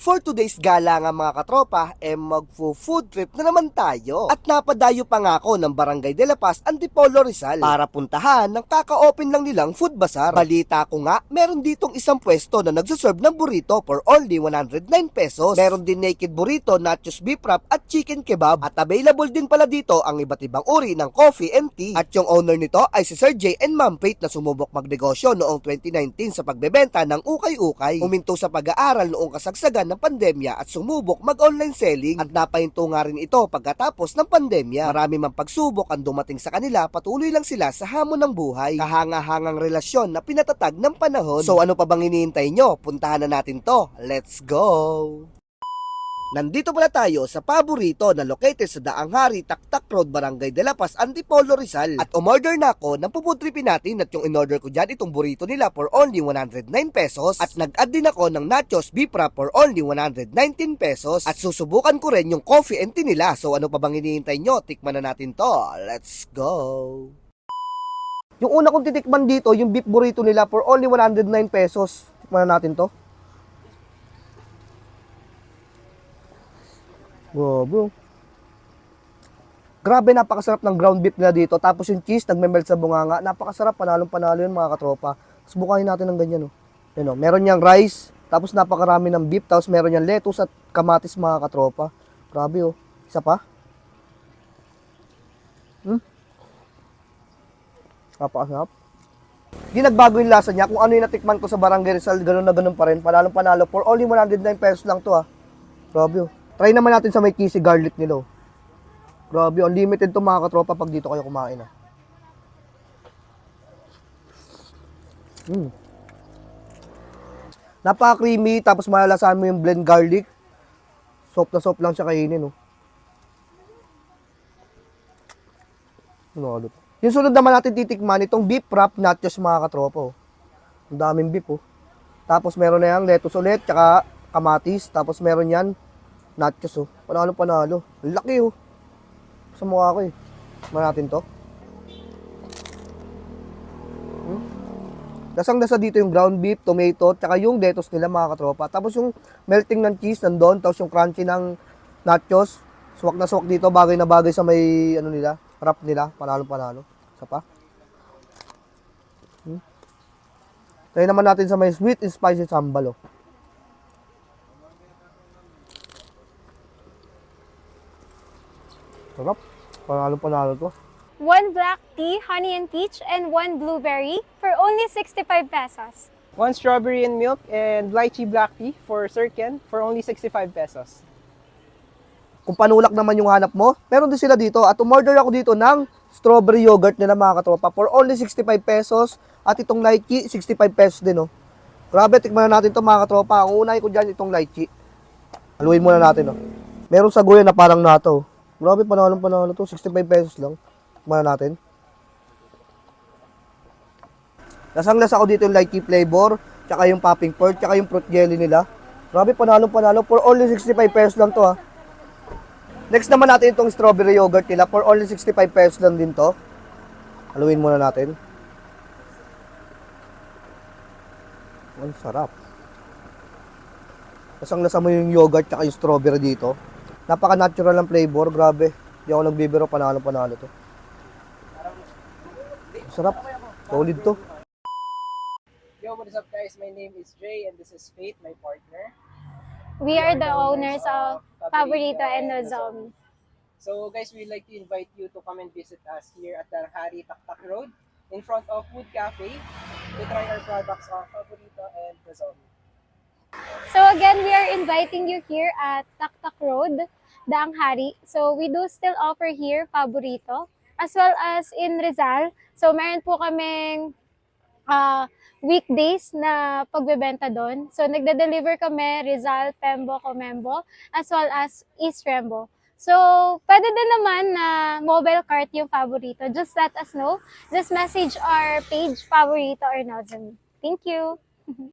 for today's gala nga mga katropa, magfo-food trip na naman tayo. At napadayo pa nga ako ng Barangay de la Paz, Antipolo, Rizal para puntahan ng kaka-open lang nilang food bazaar. Balita ko nga, meron ditong isang pwesto na nagsaserve ng burrito for only 109 pesos. Meron din naked burrito, nachos beef wrap at chicken kebab. At available din pala dito ang iba't ibang uri ng coffee and tea. At yung owner nito ay si Sir J and Ma'am Faith na sumubok magnegosyo noong 2019 sa pagbebenta ng ukay-ukay. Huminto sa pag-aaral noong kasagsagan ng pandemya at sumubok mag-online selling at napahinto nga rin ito pagkatapos ng pandemya. Marami mang pagsubok ang dumating sa kanila, patuloy lang sila sa hamon ng buhay. Kahanga-hangang relasyon na pinatatag ng panahon. So ano pa bang hinihintay nyo? Puntahan na natin to. Let's go! Nandito pala tayo sa paborito na located sa Daang Hari, Taktak Road, Barangay de la Paz, Antipolo, Rizal. At umorder na ako ng pupudripin natin at yung in-order ko dyan itong burrito nila for only 109 pesos. At nag-add din ako ng nachos beef wrap for only 119 pesos. At susubukan ko rin yung coffee and tea nila. So ano pa bang hinihintay nyo? Tikman na natin to. Let's go! Yung una kong titikman dito, yung beef burrito nila for only 109 pesos. Tikman na natin to. Wow, bro. Grabe, napakasarap ng ground beef nila dito. Tapos yung cheese, nagme-melt sa bunganga. Napakasarap, panalong-panalo yun mga katropa. Tapos bukahin natin ng ganyan, oh. Yan, oh. Meron niyang rice, tapos napakarami ng beef, tapos meron niyang lettuce at kamatis mga katropa. Grabe, oh. Isa pa. Napakasarap. Di nagbago yung lasa niya. Kung ano yung natikman ko sa Barangay Rizal, ganun na ganun pa rin. Panalong-panalo. For only 109 pesos lang to, ah. Grabe, oh. Try naman natin sa may cheesy garlic nila. Grabe, unlimited to mga katropa pag dito kayo kumain. Napaka-creamy, tapos malalasahan mo yung blend garlic. Soft na soft lang siya kainin. Yung sunod naman natin titikman, itong beef wrap nachos mga katropa. Ang daming beef. Tapos meron na yung lettuce ulit, tsaka kamatis. Tapos meron yan nachos, panalo-panalo. Ang laki, sa mukha ko, Tikman natin to. Lasang-lasa dito yung ground beef, tomato, tsaka yung lettuce nila mga katropa. Tapos yung melting ng cheese nandun, tapos yung crunchy ng nachos. Suwak na suwak dito, bagay na bagay sa may, nila, wrap nila, panalo-panalo. Isa pa. Try naman natin sa may sweet and spicy sambal, Sarap. Panalo-panalo to. 1 black tea, honey and peach, and 1 blueberry for only 65 pesos. 1 strawberry and milk and lychee black tea for Sir Ken for only 65 pesos. Kung panulak naman yung hanap mo, meron din sila dito. At umorder ako dito ng strawberry yogurt nila mga katropa for only 65 pesos. At itong lychee, 65 pesos din, Grabe, tikman na natin to mga katropa. Ang unay ko dyan itong lychee. Haluin muna natin, Meron sa guya na parang nato. Grabe, panalo to. 65 pesos lang. Tikman na natin. Lasang-lasa ako dito yung lychee flavor, tsaka yung popping pearl, tsaka yung fruit jelly nila. Grabe, panalo. For only 65 pesos lang to, Next naman natin itong strawberry yogurt nila. For only 65 pesos lang din to. Haluin muna natin. Ang sarap. Lasang-lasa mo yung yogurt tsaka yung strawberry dito. Napaka-natural ng flavor, grabe. Hindi ako nagbibiro, panalo to. Sarap. Solid to. Yo, what is up guys? My name is Jay and this is Faith, my partner. We are the owners of Favorito and Nozomi. So guys, we'd like to invite you to come and visit us here at Daang Hari, Taktak Road in front of Food Cafe to try our products of Favorito and Nozomi. So again, we are inviting you here at Taktak Road, Daang Hari. So we do still offer here Favorito as well as in Rizal. So meron po kaming weekdays na pagbebenta doon. So nagde-deliver kami Rizal, Pembo, Comembo as well as East Rembo. So pwede din naman na mobile cart yung Favorito. Just let us know. Just message our page Favorito or Nozomi. Thank you!